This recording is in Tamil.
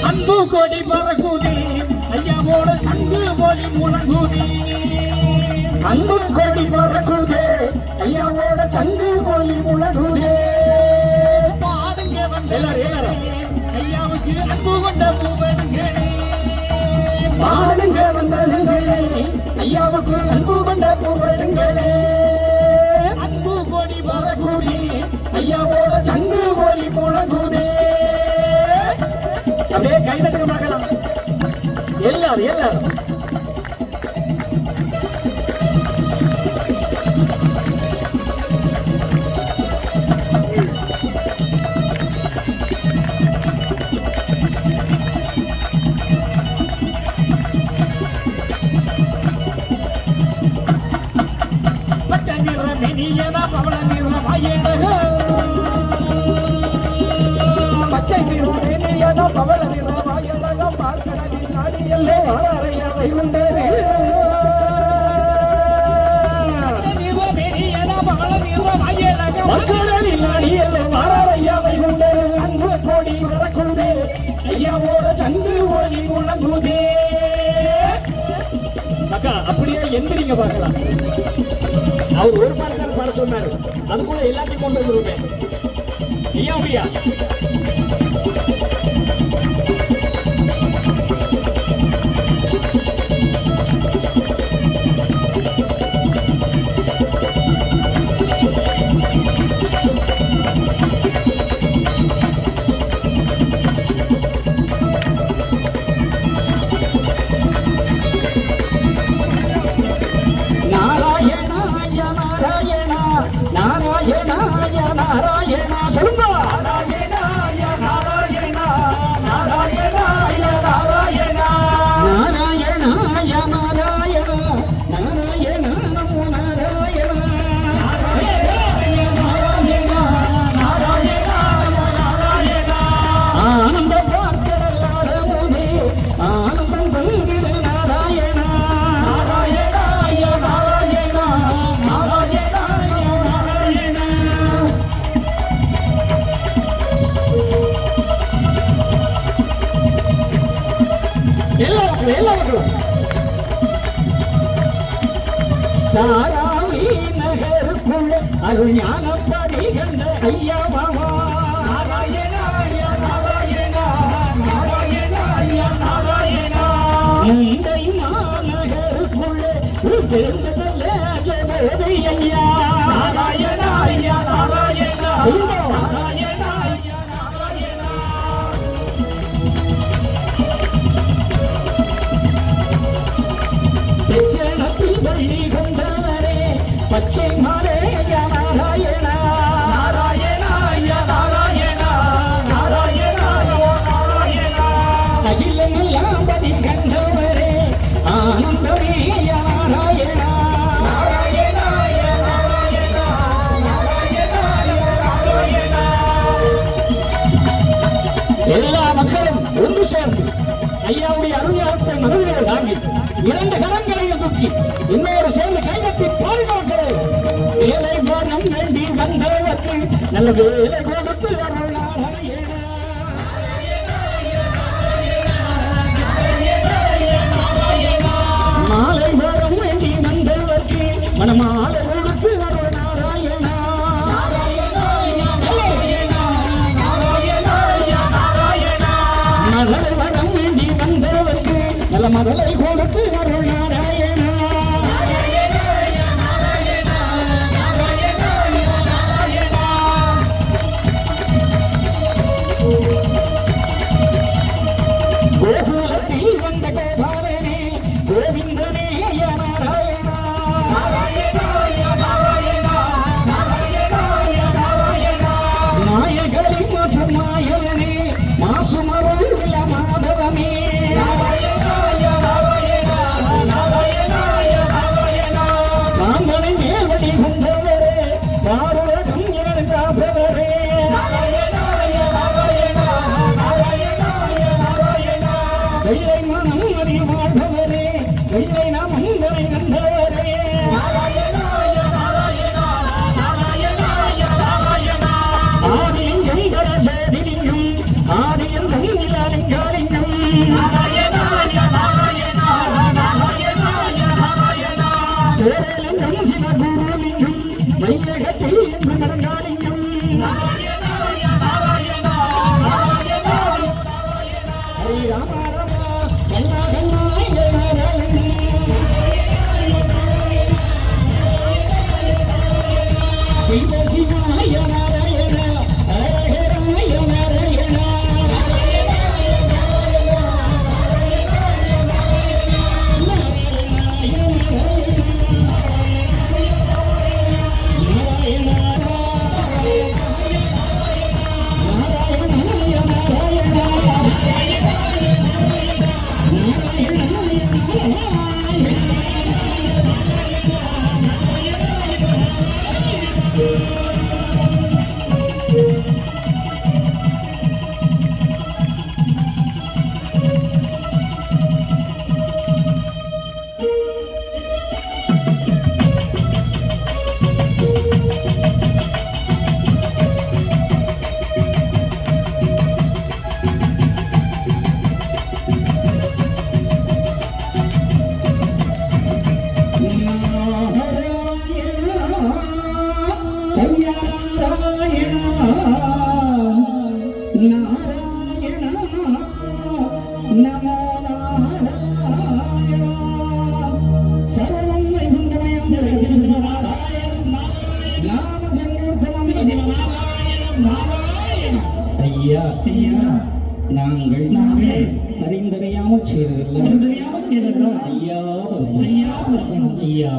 அன்பு கொடி பறக்குதே ஐயாவோட சங்கு ஒலி முழங்குதே அன்பு கொடி பறக்குதே ஐயாவோட சங்கு ஒலி முழங்குதே பாடுங்க வந்த ஐயாவுக்கு அன்பு கொண்ட பூவெடுங்களே பாடுங்க வந்தே ஐயாவுக்கு அன்பு கொண்ட பூவெடுங்களே அன்பு கொடி பறக்குதே ஐயாவோட சங்கு ஒலி முழங்குதே அப்படியே கைதட்டுங்க பார்க்கலாம் எல்லாரும் எல்லாரும் பச்சை நிற மெனியனா பவள நிற வாயழகோ பச்சை நிற மெனியனா பவள நிற வாயழகோ பார்க்கடலின் நாடியல்லே வாராரையா வைகுண்டரே பச்சை நிற மெனியனா பவள நிற வாயழகோ பார்க்கடலின் நாடியல்லே வாராரையா வைகுண்டரே அன்பு கோடி பறக்குதே ஐயாவோட சங்கு ஒலி முழங்குதே அக்கா அப்படியே எந்திரிங்க பார்க்கலாம் அவர் ஒரு பாடல் பாட சொன்னாரு அதுக்குள்ள எல்லாத்தையும் கொண்டு வந்துருவேன் ஐயா அப்படியா நாராயணா சொல்லுங்க எல்லாருக்கும் தாராவி நகருக்குள்ள அருள் ஞானப்படி கண்ட ஐயா மாமா முந்தை மாநகருக்குள்ள தேர்ந்ததல்ல ஜனதை ஐயா நாராயணா ஐயா நாராயணா பள்ளி கொண்டவரே பச்சை மாலே நாராயணா நாராயணா ஐயா நாராயணா நாராயணா நாராயணா அகிலமெல்லாம் பதில் கண்டவரே ஆனந்தமே நாராயணா நாராயணா ஐயா நாராயணா நாராயணா நாராயணா எல்லா மக்களும் ஒன்று சேர்ந்து ஐயாவுடைய அருள்யாரத்தை மனதிலே தாங்கி இரண்டு கரங்களையும் தூக்கி இன்னொரு சேர்ந்து கைகட்டி பாதுகாக்கிறது வேலை போனம் வேண்டி வந்தவர்கள் நல்ல வேலை கொடுத்து மாலை போனம் வேண்டி வந்தவர்க்கு மனமாலை கொடுத்து நாராயணா மகளை வரம் வேண்டி வந்தவர்க்கு நல்ல மகளை கொடுத்து அருள் நாராயணா கோகுலத்தில் வந்த கோபாலனே கோவிந்தனே நாராயணா நாயகரை மற்றும் மாயவனே மாசுமருள் மாதவனே நாராயணா நாராயணாய நாராயணா நாராயணாய நாராயணா தேரலிங்கம் சிவகுருலிங்கம் வையகத்தில் என்று நடங்காலிங்கம் நாராயணாய நாராயணா நாராயணா ஹரி ராம ராமா கண்ணா கண்ணா நாராயண சிவ சிவாய நாராயண ஹரஹராய நாராயண ஐயா ஐயா நாங்கள் அறிந்தறியாமல் செய்ததில்லை தெரியாமல் செய்ததா ஐயா ஐயா ஐயா